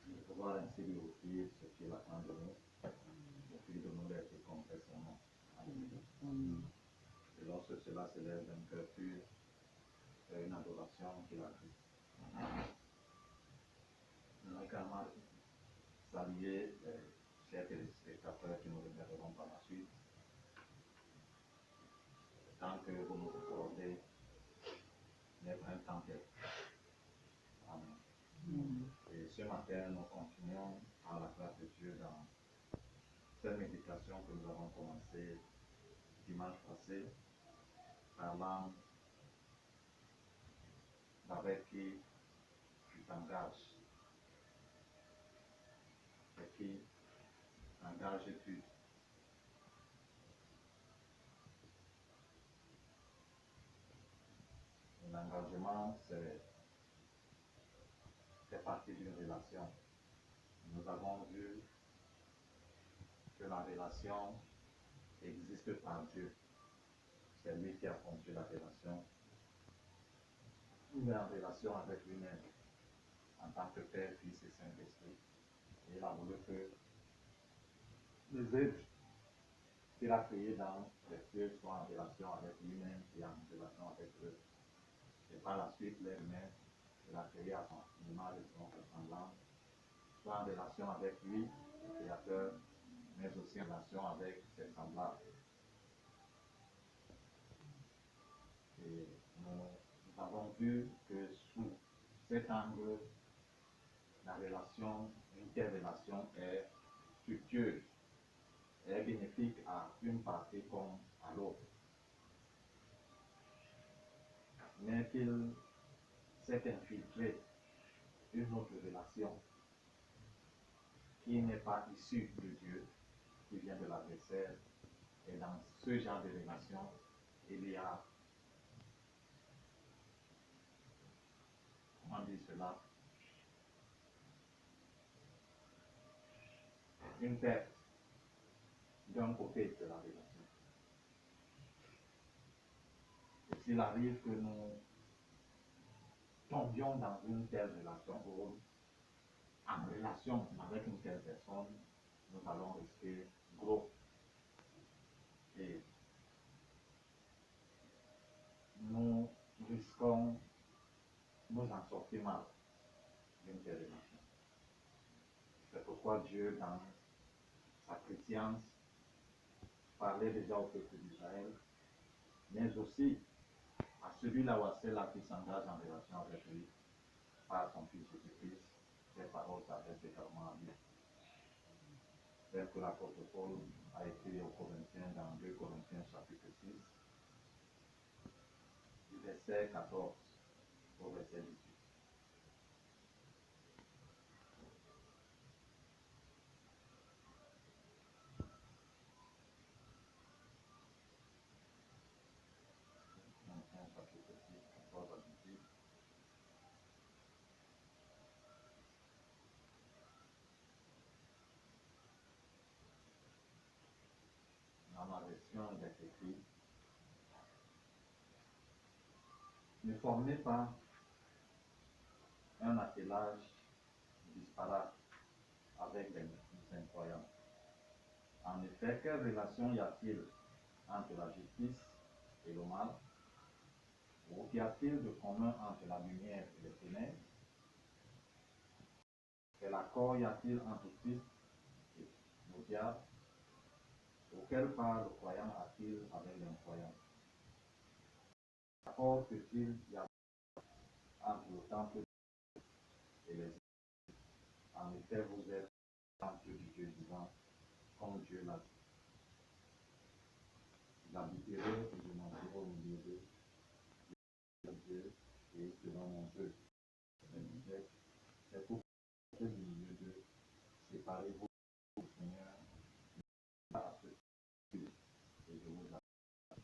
de pouvoir ainsi lui offrir ce qu'il attend de nous, offrir de nous d'être comme fait son nom. Amen. Et lorsque cela s'élève d'un cœur pur, c'est une adoration qu'il a Christ. Nous allons également saluer les chers téléspectateurs qui nous regarderont par la suite. Tant que vous nous accordez d'être un temple. Amen. Et ce matin, nous continuons à la grâce de Dieu dans cette méditation que nous avons commencée dimanche passé, parlant d'avec qui tu t'engages. Avec qui engages-tu? L'engagement, fait partie d'une relation. Nous avons vu que la relation existe par Dieu. C'est lui qui a conçu la relation. Il est en relation avec lui-même en tant que Père, Fils et Saint-Esprit. Et il a voulu que les êtres qu'il a créés dans les cieux soient en relation avec lui-même et en relation avec eux. Et par la suite, les humains, il a créé à son image et son ressemblance, soit en relation avec lui, le Créateur, mais aussi en relation avec ses semblables. Et nous avons vu que sous cet angle, la relation, une telle relation est fructueuse, est bénéfique à une partie comme à l'autre. Mais qu'il s'est infiltré une autre relation qui n'est pas issue de Dieu, qui vient de l'adversaire. Et dans ce genre de relation, il y a, comment dire cela, une perte d'un côté de la relation. Et s'il arrive que nous tombions dans une telle relation ou en relation avec une telle personne, nous allons risquer gros. Et nous risquons nous en sortir mal d'une telle relation. C'est pourquoi Dieu, dans sa préscience, parlait déjà au peuple d'Israël, mais aussi à celui-là ou à celle-là qui s'engage en relation avec lui par son Fils Jésus-Christ. Ces paroles s'adressent également à lui. Tel que l'apôtre Paul a écrit aux Corinthiens dans 2 Corinthiens chapitre 6, du verset 14 au verset 18. Corinthiens chapitre 6, 14 à 18. Dans ma version, il est écrit: ne formez pas un attelage disparate avec les incroyants. En effet, quelle relation y a-t-il entre la justice et le mal? Ou qu'y a-t-il de commun entre la lumière et les ténèbres? Quel accord y a-t-il entre Christ et le diable? Ou quelle part le croyant a-t-il avec l'incroyant? Quel accord peut-il y avoir entre le temple et les églises? En effet, vous êtes le temple du Dieu vivant, comme Dieu l'a dit. J'habiterai et je monterai au milieu d'eux, Dieu, et selon mon vœu. C'est pour du milieu d'eux, séparez-vous, Seigneur, à ce que et je vous appelle.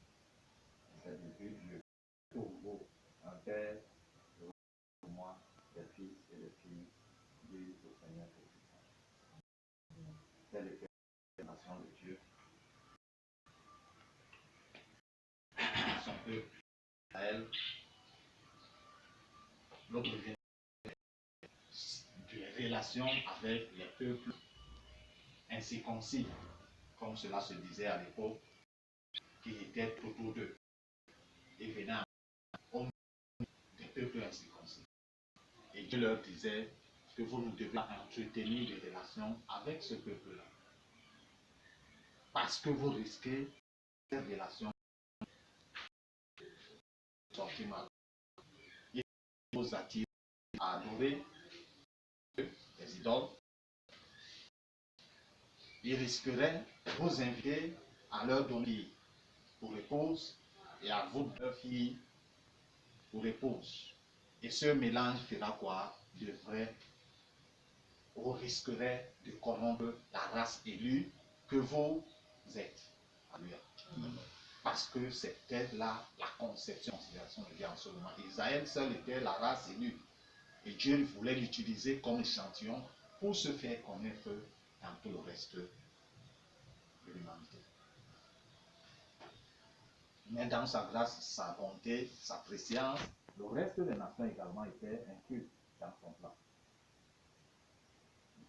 C'est depuis Dieu pour vous, un Père, pour moi, des fils et des filles, disent au Seigneur Jésus. Telle est la nation de Dieu, son peuple, à elle, l'autre relation avec les peuples incirconcis, comme cela se disait à l'époque, qui étaient autour d'eux et venant au milieu des peuples incirconcis. Et Dieu leur disait que vous ne devez pas entretenir des relations avec ce peuple-là. Parce que vous risquez ces relations de sortir mal. Il vous attire à adorer les idoles. Il risquerait de vous inviter à leur donner pour épouse et à vous leur fille pour épouse. Et ce mélange fera quoi? Devrait ou risquerait de corrompre la race élue que vous êtes. Alléluia. Parce que c'était là la conception de Dieu en ce moment. Israël seul était la race élue. Et Dieu voulait l'utiliser comme échantillon pour se faire connaître dans tout le reste de l'humanité. Mais dans sa grâce, sa bonté, sa préscience, le reste des nations également était inclus dans son plan.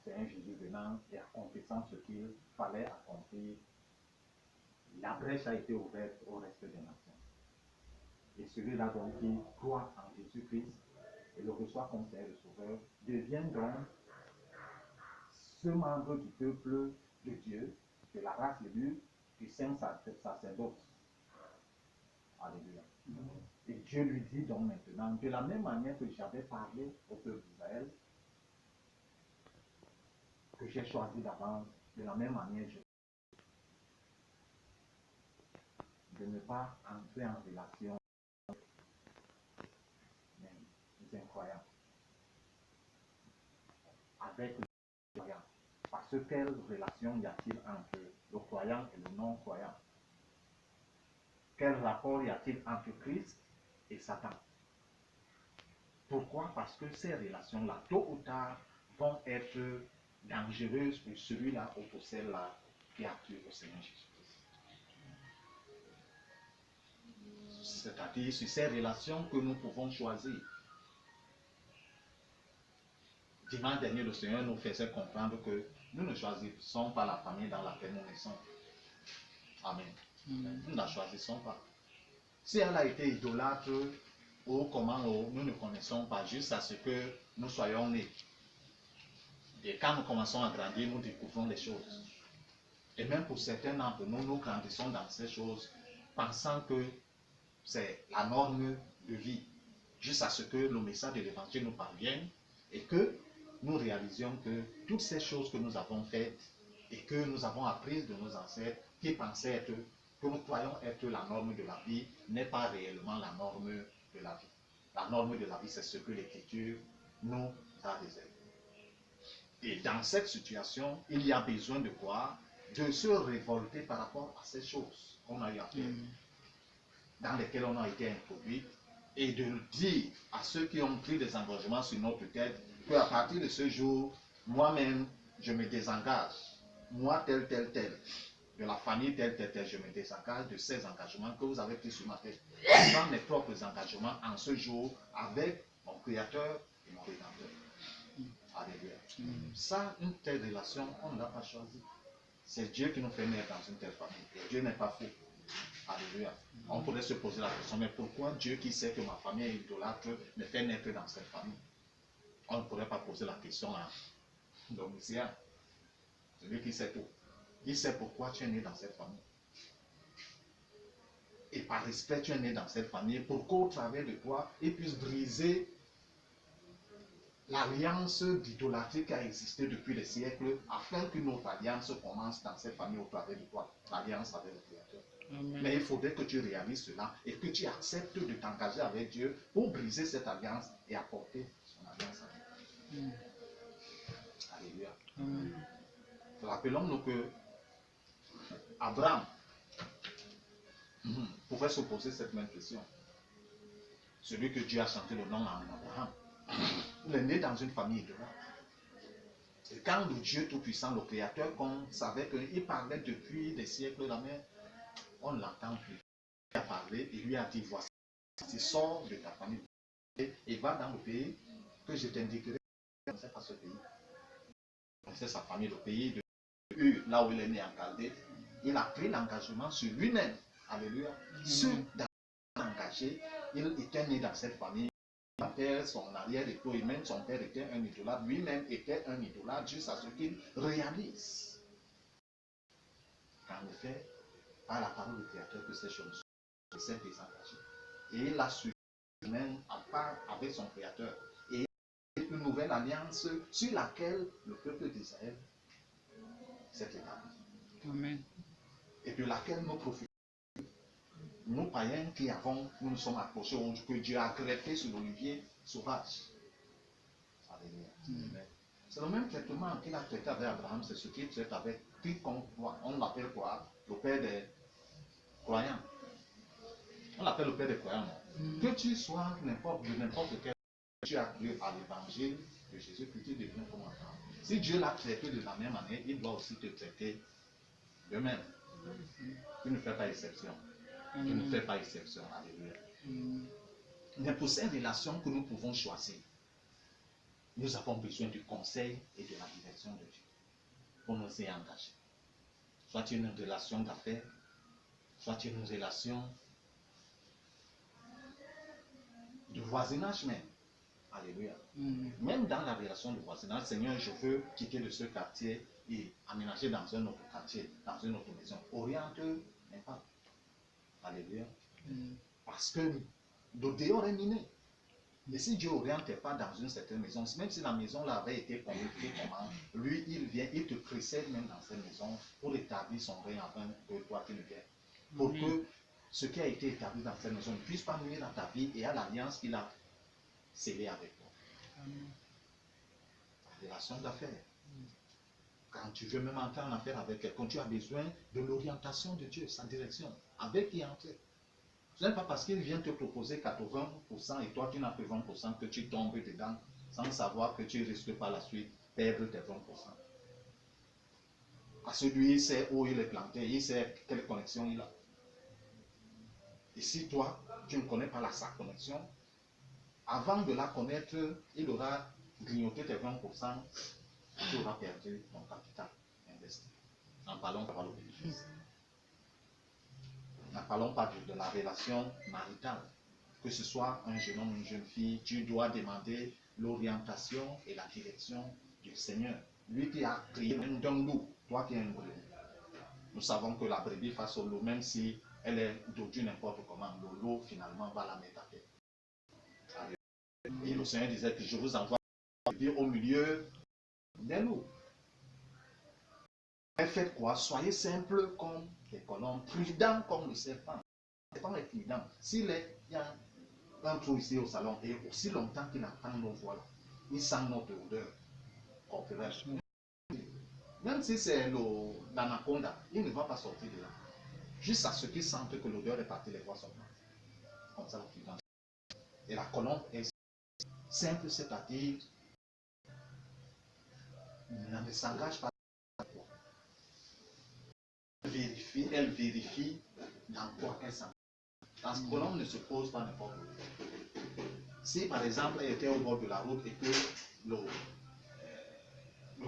C'est un Jésus venant et accomplissant ce qu'il fallait accomplir. La brèche a été ouverte au reste des nations. Et celui-là donc qui croit en Jésus-Christ et le reçoit comme Seigneur et Sauveur, devient donc ce membre du peuple de Dieu, de la race élue, du saint sacerdoce. Alléluia. Et Dieu lui dit donc maintenant, de la même manière que j'avais parlé au peuple d'Israël, que j'ai choisi d'avance, de la même manière, de ne pas entrer en relation avec les incroyants, avec les croyants. Parce que quelle relation y a-t-il entre le croyant et le non-croyant? Quel rapport y a-t-il entre Christ et Satan? Pourquoi? Parce que ces relations-là, tôt ou tard, vont être dangereuses pour celui-là ou pour celle-là qui a cru au Seigneur Jésus-Christ. C'est-à-dire sur ces relations que nous pouvons choisir. Dimanche dernier, le Seigneur nous faisait comprendre que nous ne choisissons pas la famille dans laquelle nous naissons. Amen. Nous ne la choisissons pas. Si elle a été idolâtre ou comment nous ne connaissons pas, juste à ce que nous soyons nés. Et quand nous commençons à grandir, nous découvrons les choses. Et même pour certains d'entre nous, nous grandissons dans ces choses, pensant que c'est la norme de vie, jusqu'à ce que le message de l'évangile nous parvienne et que nous réalisions que toutes ces choses que nous avons faites et que nous avons apprises de nos ancêtres, qui pensaient être, que nous croyons être la norme de la vie, n'est pas réellement la norme de la vie. La norme de la vie, c'est ce que l'Écriture nous a réservé. Et dans cette situation, il y a besoin de quoi? De se révolter par rapport à ces choses qu'on a eu à faire, dans lesquelles on a été introduit, et de dire à ceux qui ont pris des engagements sur notre tête qu'à partir de ce jour, moi-même, je me désengage. Moi, tel, de la famille telle, je me désengage de ces engagements que vous avez pris sur ma tête. Je prends mes propres engagements en ce jour avec mon Créateur et mon Rédempteur. Alléluia. Ça, une telle relation, on ne l'a pas choisi. C'est Dieu qui nous fait naître dans une telle famille. Et Dieu n'est pas fou. Alléluia. On pourrait se poser la question, mais pourquoi Dieu qui sait que ma famille est idolâtre me fait naître dans cette famille? On ne pourrait pas poser la question à Domicile. Celui qui sait tout. Il sait pourquoi tu es né dans cette famille. Et par respect, tu es né dans cette famille pour qu'au travers de toi, il puisse briser l'alliance d'idolâtrie qui a existé depuis des siècles, afin qu'une autre alliance commence dans cette famille au travers de toi, l'alliance avec le Créateur. Mais il faudrait que tu réalises cela et que tu acceptes de t'engager avec Dieu pour briser cette alliance et apporter son alliance avec Dieu. Alléluia. Rappelons-nous que Abraham pouvait se poser cette même question. Celui que Dieu a chanté le nom en Abraham, il est né dans une famille idolâtre. Et quand le Dieu Tout-Puissant, le Créateur, qu'on savait qu'il parlait depuis des siècles, mais on ne l'entend plus. Il a parlé, il lui a dit, voici, sors de ta famille et va dans le pays que je t'indiquerai. Ce n'est pas ce pays. c'est sa famille, le pays de Ur, là où il est né en Chaldée. Il a pris l'engagement sur lui-même. Alléluia. Ce engagé, il était né dans cette famille. Son père, son arrière et tout, et même son père était un idolâtre. Lui-même était un idolâtre jusqu'à ce qu'il réalise. En effet, par la parole du Créateur que ces choses s'est désengagé. Et il a suivi même à part avec son Créateur. Et une nouvelle alliance sur laquelle le peuple d'Israël s'est établi. Amen. Et de laquelle nous profitons. Nous païens qui avons, nous nous sommes accrochés au que Dieu a greffé sur l'olivier sauvage. Alléluia. C'est le même traitement qu'il a traité avec Abraham, c'est ce qu'il traite avec quiconque, on l'appelle quoi? Le père des croyants. On l'appelle le père des croyants. Que tu sois de n'importe quel, tu as cru à l'évangile de Jésus, que tu deviens comme Abraham. Si Dieu l'a traité de la même manière, il doit aussi te traiter de même. Il ne fait pas exception. Il ne fait pas exception. Alléluia. Mais pour ces relations que nous pouvons choisir, nous avons besoin du conseil et de la direction de Dieu pour nous y engager. Soit une relation d'affaires, soit une relation de voisinage même. Alléluia. Même dans la relation de voisinage, Seigneur, je veux quitter de ce quartier et aménager dans un autre quartier, dans une autre maison. Oriente n'est pas. Alléluia. Parce que le dehors est miné. Et si Dieu n'oriente pas dans une certaine maison, même si la maison là avait été communiquée comment, lui, il vient, il te précède même dans cette maison pour établir son règne afin que toi tu le viennes. Pour que ce qui a été établi dans cette maison ne puisse pas nuire à ta vie et à l'alliance qu'il a scellée avec toi. La relation d'affaires. Quand tu veux même entrer en affaire avec quelqu'un, tu as besoin de l'orientation de Dieu, sa direction, avec qui entrer. Ce n'est pas parce qu'il vient te proposer 80% et toi tu n'as que 20% que tu tombes dedans sans savoir que tu risques par la suite perdre tes 20%. Parce que lui, il sait où il est planté, il sait quelle connexion il a. Et si toi, tu ne connais pas sa connexion, avant de la connaître, il aura grignoté tes 20%, tu auras perdu ton capital investi. En parlant par le bénéfice. Ne parlons pas de la relation maritale. Que ce soit un jeune homme ou une jeune fille, tu dois demander l'orientation et la direction du Seigneur. Lui qui a créé d'un loup, toi qui es un brebis. Nous savons que la brebis face au loup, même si elle est dodue n'importe comment, le loup finalement va la mettre à terre. Et le Seigneur disait que je vous envoie au milieu des loups. Faites quoi? Soyez simples comme les colombes, prudents comme le serpent. Le serpent est prudent. S'il y a un trou ici au salon, et aussi longtemps qu'il entend nos voix, il sent notre odeur corporelle. Même si c'est l'anaconda, il ne va pas sortir de là. Juste à ce qu'il sente que l'odeur est partie, les voix sont là. Comme ça, la prudence. Et la colombe est simple, c'est-à-dire, elle ne s'engage pas. Elle vérifie dans quoi elle s'engage. La colombe ne se pose pas n'importe où. Si par exemple elle était au bord de la route et que le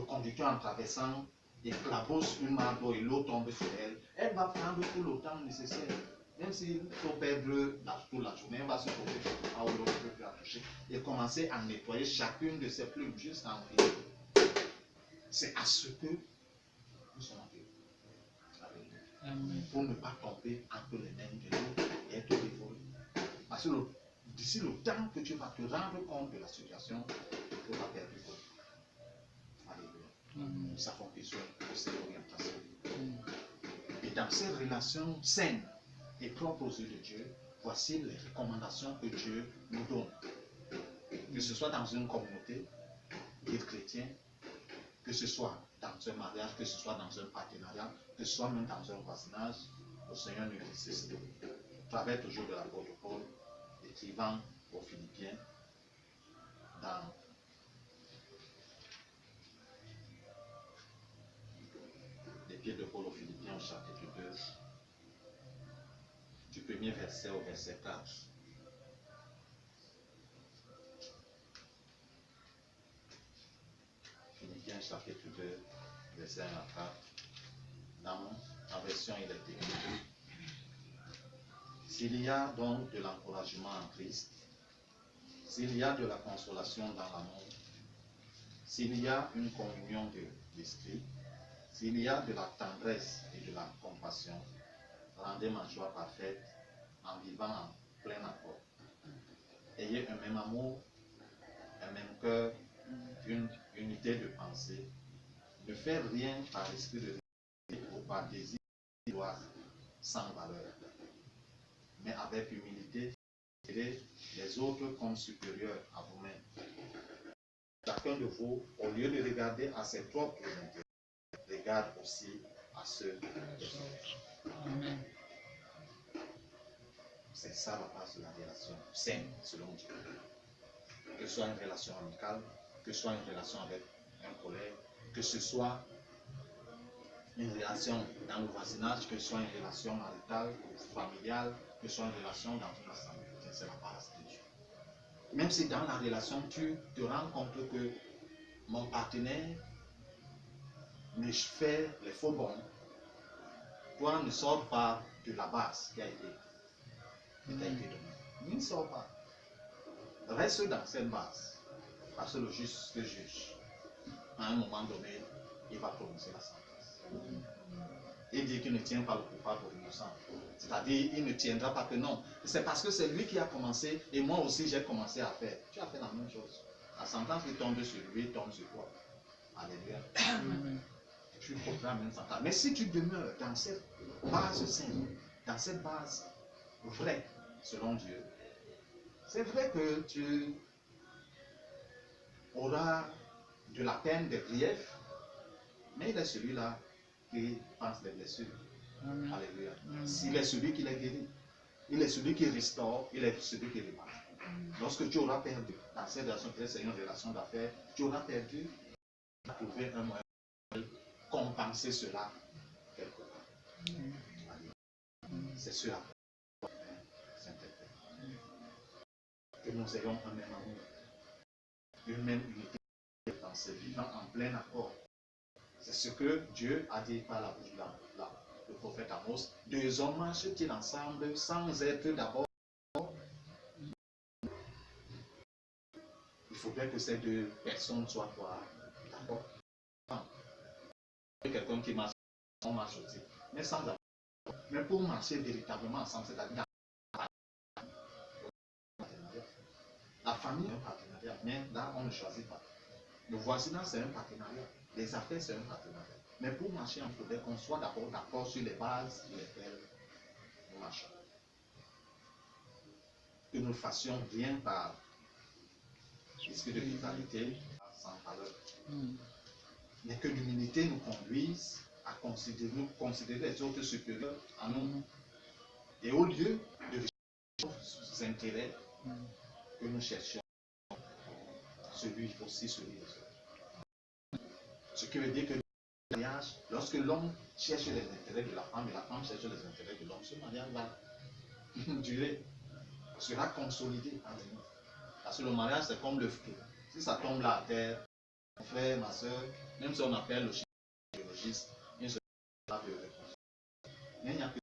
conducteur en traversant éclabousse une main d'eau et l'eau tombe sur elle, elle va prendre tout le temps nécessaire. Même s'il faut perdre toute la journée, elle va se trouver à l'eau ne peut plus la toucher et commencer à nettoyer chacune de ses plumes jusqu'à en finir. C'est à ce que nous sommes appelés. Pour ne pas tomber entre les mains de l'eau et être dévoré. Parce que d'ici le temps que tu vas te rendre compte de la situation, il faudra perdre le corps. Alléluia. Nous avons besoin de cette orientation. Et dans ces relations saines et propres aux yeux de Dieu, voici les recommandations que Dieu nous donne. Que ce soit dans une communauté d'être chrétien, que ce soit dans un mariage, que ce soit dans un partenariat, que ce soit même dans un voisinage, le Seigneur nous insiste. Travers toujours de l'apôtre Paul, écrivant aux Philippiens, dans l'Épître de Paul aux Philippiens au chapitre 2, du premier verset au verset 4. Philippiens chapitre 2, verset 1 à 4. Dans la version, il est écrit: s'il y a donc de l'encouragement en Christ, s'il y a de la consolation dans l'amour, s'il y a une communion de l'esprit, s'il y a de la tendresse et de la compassion, rendez ma joie parfaite en vivant en plein accord. Ayez un même amour, un même cœur, une unité de pensée. Ne faites rien par esprit de rivalité ou par désir de gloire sans valeur, mais avec humilité, considérez les autres comme supérieurs à vous-même. Chacun de vous, au lieu de regarder à ses propres intérêts, regarde aussi à ceux des autres. Amen. C'est ça la base de la relation saine selon Dieu. Que ce soit une relation amicale, que ce soit une relation avec un collègue, que ce soit une relation dans le voisinage, que ce soit une relation maritale ou familiale, que ce soit une relation dans une assemblée. C'est la base de Dieu. Même si dans la relation, tu te rends compte que mon partenaire me fait les faux bons, toi ne sors pas de la base qui a été donnée. Il ne sort pas. Reste dans cette base. Parce que le juste juge. À un moment donné, il va prononcer la sentence. Il dit qu'il ne tient pas le coupable pour l'innocent. C'est-à-dire, il ne tiendra pas que non. C'est parce que c'est lui qui a commencé et moi aussi j'ai commencé à faire. Tu as fait la même chose. La sentence qui tombe sur lui tombe sur toi. Alléluia. Tu prendras la même sentence. Mais si tu demeures dans cette base saine, dans cette base vraie, selon Dieu, c'est vrai que tu auras de la peine, des griefs, mais il est celui-là qui pense les blessures. Alléluia. Il est celui qui les guérit. Il est celui qui restaure. Il est celui qui répare. Lorsque tu auras perdu, dans cette relation, peut-être c'est une relation d'affaires, tu auras perdu, tu vas trouver un moyen de compenser cela quelque part. C'est cela. Que nous ayons un même amour, une même unité de pensée, vivant en plein accord. C'est ce que Dieu a dit par la bouche de le prophète Amos. Deux hommes marchent-ils ensemble sans être d'abord. Il faudrait que ces deux personnes soient d'accord. Quelqu'un qui marche, on marche aussi, mais sans accord. Mais pour marcher véritablement ensemble, c'est-à-dire la famille est un partenariat, mais là on ne choisit pas. Le voisinage c'est un partenariat, les affaires c'est un partenariat. Mais pour marcher, il faudrait qu'on soit d'abord d'accord sur les bases sur lesquelles nous marchons. Que nous fassions bien par esprit de vitalité, sans valeur. Mais que l'humilité nous conduise à considérer les autres supérieurs à nous. Et au lieu de chercher nos intérêts, que nous cherchions celui des autres. Ce qui veut dire que le mariage, lorsque l'homme cherche les intérêts de la femme et la femme cherche les intérêts de l'homme, ce mariage va durer, sera consolidé entre nous. Parce que le mariage, c'est comme le fruit. Si ça tombe là à terre, mon frère, ma soeur, même si on appelle le biologiste, il ne se pas de réponse. Mais il n'y a que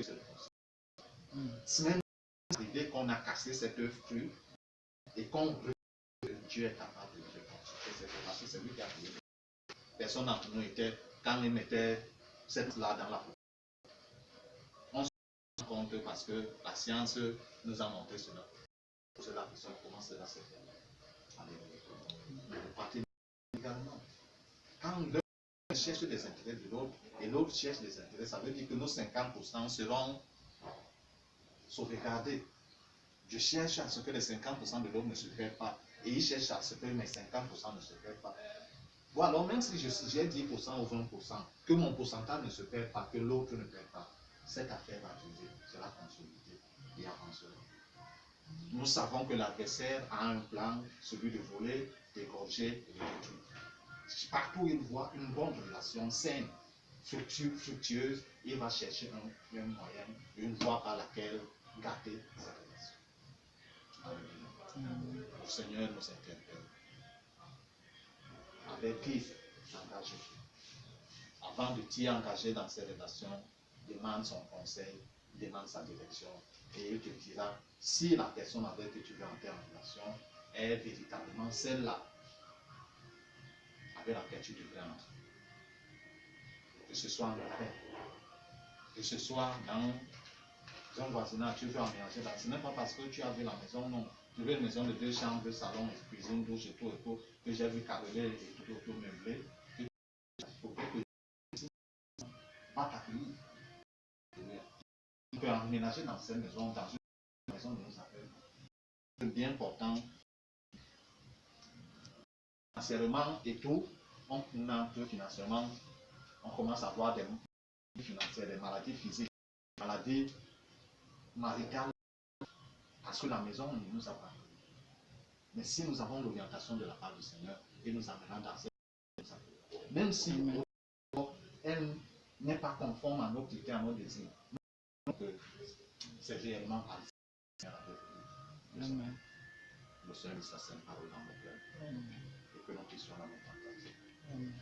de réponse. Si même l'idée qu'on a cassé cet œuf cru et qu'on Dieu est capable de le reconstruire, parce que c'est lui qui a créé. Personne d'entre nous était, quand il mettait cette là dans la peau. On se rend compte parce que la science nous a montré cela. Pour cela, comment cela se fait. Le partenaire également. Quand l'un cherche les intérêts de l'autre et l'autre cherche les intérêts, ça veut dire que nos 50% seront sauvegardés. Je cherche à ce que les 50% de l'autre ne se perdent pas. Et il cherche à ce que mes 50% ne se perdent pas. Bon, alors même si j'ai 10% ou 20%, que mon pourcentage ne se perd pas, que l'autre ne perd pas, cette affaire va durer, sera consolidée et avancera. Nous savons que l'adversaire a un plan, celui de voler, d'égorger et de détruire. Partout où il voit une bonne relation saine, fructueuse, il va chercher un moyen, une voie par laquelle garder cette relation. Le Seigneur nous interpelle. Avec qui engagé. Avant de t'y engager dans ces relations, demande son conseil, demande sa direction. Et il te dira si la personne avec qui tu veux entrer en relation est véritablement celle-là avec laquelle tu devrais entrer. Que ce soit en paix, que ce soit dans un voisinage, tu veux emménager là. Ce n'est pas parce que tu as vu la maison, non. Tu veux une maison de 2 chambres, salon, cuisine, douche et tout, que j'ai vu carreler et tout meublé. Il faut que tu pas t'accueillir. Tu peux emménager dans cette maison, dans une maison de nos affaires. C'est bien important. Financièrement et tout, on entre financièrement, on commence à avoir des maladies financières, des maladies physiques, des maladies maritales, parce que la maison ne nous a pas. Mais si nous avons l'orientation de la part du Seigneur et nous amenons dans cette maison, même si elle n'est pas conforme à nos critères, à nos désirs, c'est réellement par le Seigneur avec nous. Le Seigneur dit sa sainte parole dans nos cœurs et que nous puissions la mettre en pratique. Amen.